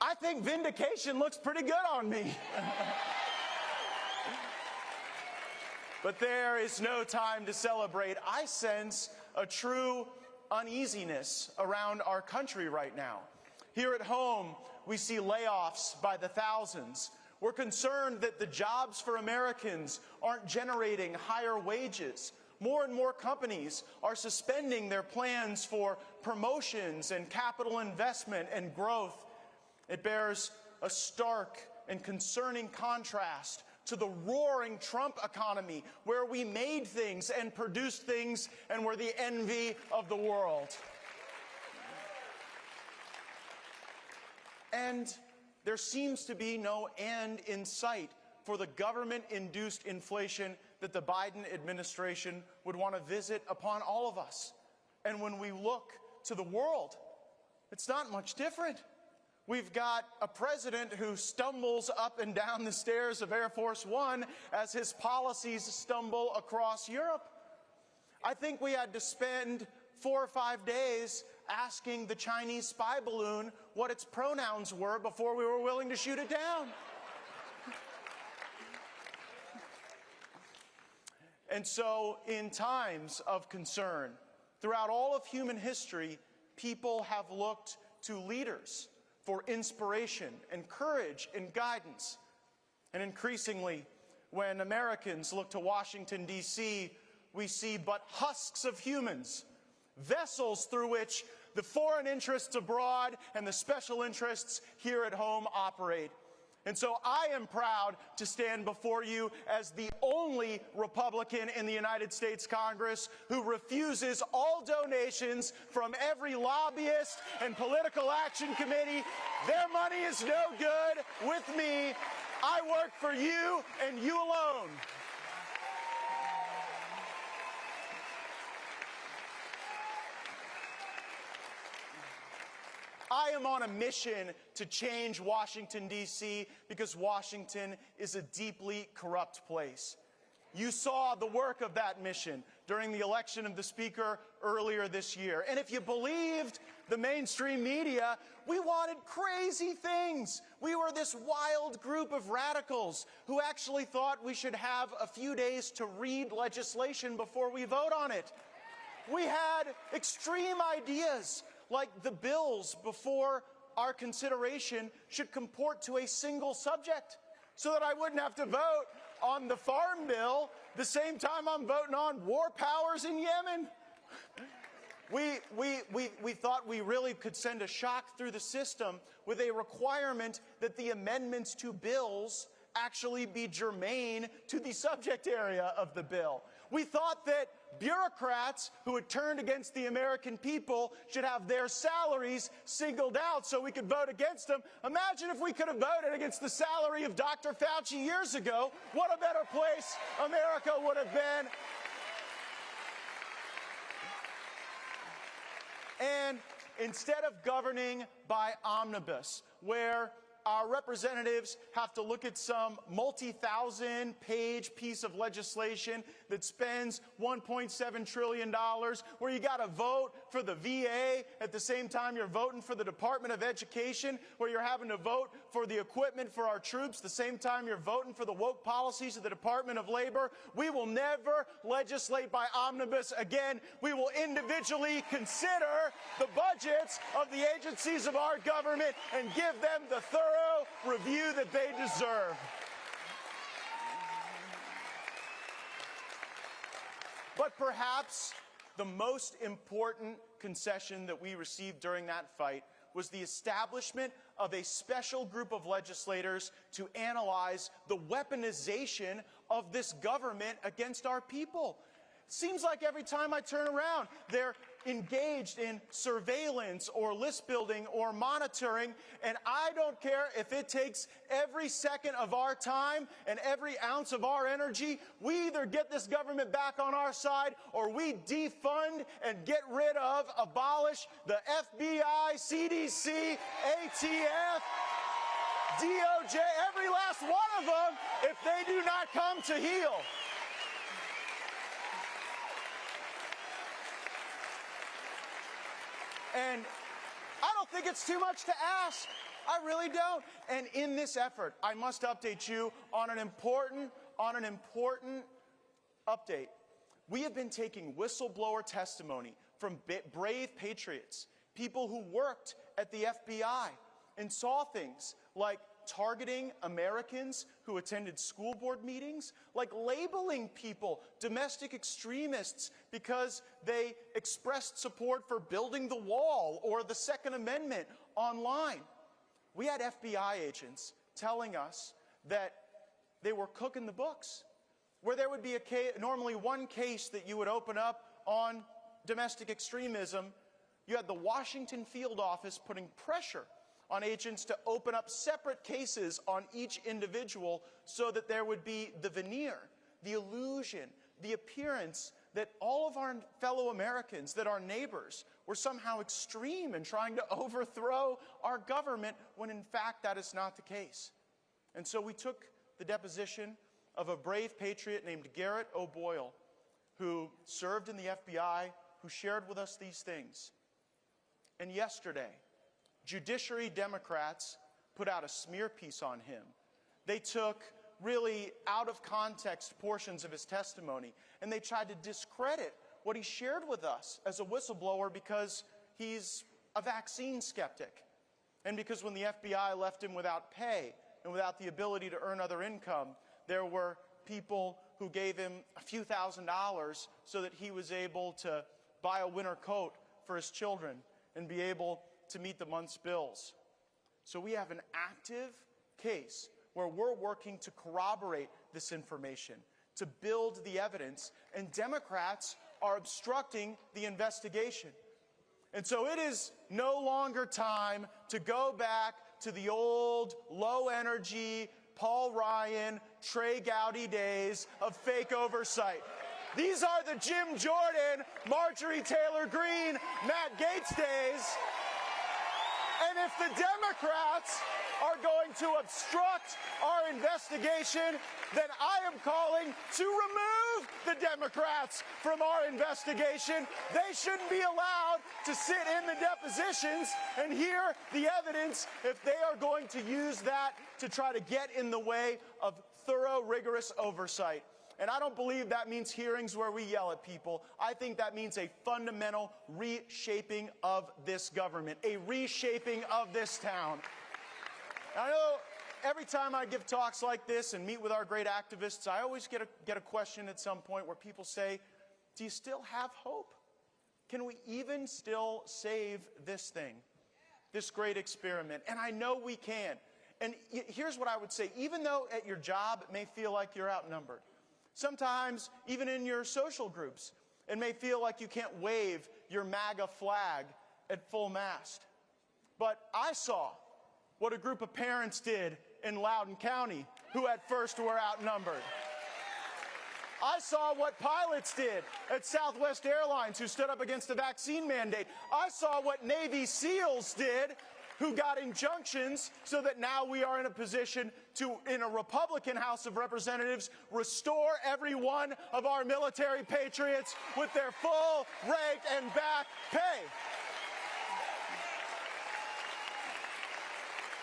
I think vindication looks pretty good on me. But there is no time to celebrate. I sense a true uneasiness around our country right now. Here at home, we see layoffs by the thousands. We're concerned that the jobs for Americans aren't generating higher wages. More and more companies are suspending their plans for promotions and capital investment and growth. It bears a stark and concerning contrast to the roaring Trump economy, where we made things and produced things and were the envy of the world. And there seems to be no end in sight for the government-induced inflation that the Biden administration would want to visit upon all of us. And when we look to the world, it's not much different. We've got a president who stumbles up and down the stairs of Air Force One as his policies stumble across Europe. I think we had to spend 4 or 5 days asking the Chinese spy balloon what its pronouns were before we were willing to shoot it down. And so, in times of concern, throughout all of human history, people have looked to leaders for inspiration and courage and guidance. And increasingly, when Americans look to Washington, D.C., we see but husks of humans, vessels through which the foreign interests abroad and the special interests here at home operate. And so I am proud to stand before you as the only Republican in the United States Congress who refuses all donations from every lobbyist and political action committee. Their money is no good with me. I work for you and you alone. I am on a mission to change Washington, D.C., because Washington is a deeply corrupt place. You saw the work of that mission during the election of the Speaker earlier this year. And if you believed the mainstream media, we wanted crazy things. We were this wild group of radicals who actually thought we should have a few days to read legislation before we vote on it. We had extreme ideas, like the bills before our consideration should comport to a single subject, so that I wouldn't have to vote on the Farm Bill the same time I'm voting on war powers in Yemen. We thought we really could send a shock through the system with a requirement that the amendments to bills actually be germane to the subject area of the bill. We thought that bureaucrats who had turned against the American people should have their salaries singled out so we could vote against them. Imagine if we could have voted against the salary of Dr. Fauci years ago. What a better place America would have been. And instead of governing by omnibus, where our representatives have to look at some multi-thousand-page piece of legislation that spends $1.7 trillion, where you got to vote for the VA at the same time you're voting for the Department of Education, where you're having to vote for the equipment for our troops the same time you're voting for the woke policies of the Department of Labor. We will never legislate by omnibus again. We will individually consider the budgets of the agencies of our government and give them the thorough review that they deserve. But perhaps the most important concession that we received during that fight was the establishment of a special group of legislators to analyze the weaponization of this government against our people. It seems like every time I turn around, they're engaged in surveillance or list building or monitoring, and I don't care if it takes every second of our time and every ounce of our energy. We either get this government back on our side or we defund and get rid of, abolish the FBI, CDC, ATF, DOJ, every last one of them, if they do not come to heel. And I don't think it's too much to ask. I really don't. And in this effort, I must update you on an important update. We have been taking whistleblower testimony from brave patriots, people who worked at the FBI and saw things like targeting Americans who attended school board meetings, like labeling people domestic extremists because they expressed support for building the wall or the Second Amendment online. We had FBI agents telling us that they were cooking the books, where there would be normally one case that you would open up on domestic extremism. You had the Washington field office putting pressure on agents to open up separate cases on each individual so that there would be the veneer, the illusion, the appearance that all of our fellow Americans, that our neighbors, were somehow extreme in trying to overthrow our government, when in fact that is not the case. And so we took the deposition of a brave patriot named Garrett O'Boyle, who served in the FBI, who shared with us these things. And yesterday, Judiciary Democrats put out a smear piece on him. They took really out of context portions of his testimony, and they tried to discredit what he shared with us as a whistleblower because he's a vaccine skeptic, and because when the FBI left him without pay and without the ability to earn other income, there were people who gave him a few $1,000s so that he was able to buy a winter coat for his children and be able to meet the month's bills. So we have an active case where we're working to corroborate this information, to build the evidence, and Democrats are obstructing the investigation. And so it is no longer time to go back to the old low-energy Paul Ryan, Trey Gowdy days of fake oversight. These are the Jim Jordan, Marjorie Taylor Greene, Matt Gaetz days. And if the Democrats are going to obstruct our investigation, then I am calling to remove the Democrats from our investigation. They shouldn't be allowed to sit in the depositions and hear the evidence if they are going to use that to try to get in the way of thorough, rigorous oversight. And I don't believe that means hearings where we yell at people. I think that means a fundamental reshaping of this government, a reshaping of this town. I know every time I give talks like this and meet with our great activists, I always get a question at some point where people say, do you still have hope? Can we even still save this thing, this great experiment? And I know we can. And here's what I would say. Even though at your job it may feel like you're outnumbered, sometimes even in your social groups, it may feel like you can't wave your MAGA flag at full mast. But I saw what a group of parents did in Loudoun County who at first were outnumbered. I saw what pilots did at Southwest Airlines who stood up against the vaccine mandate. I saw what Navy SEALs did who got injunctions so that now we are in a position to, in a Republican House of Representatives, restore every one of our military patriots with their full rank and back pay.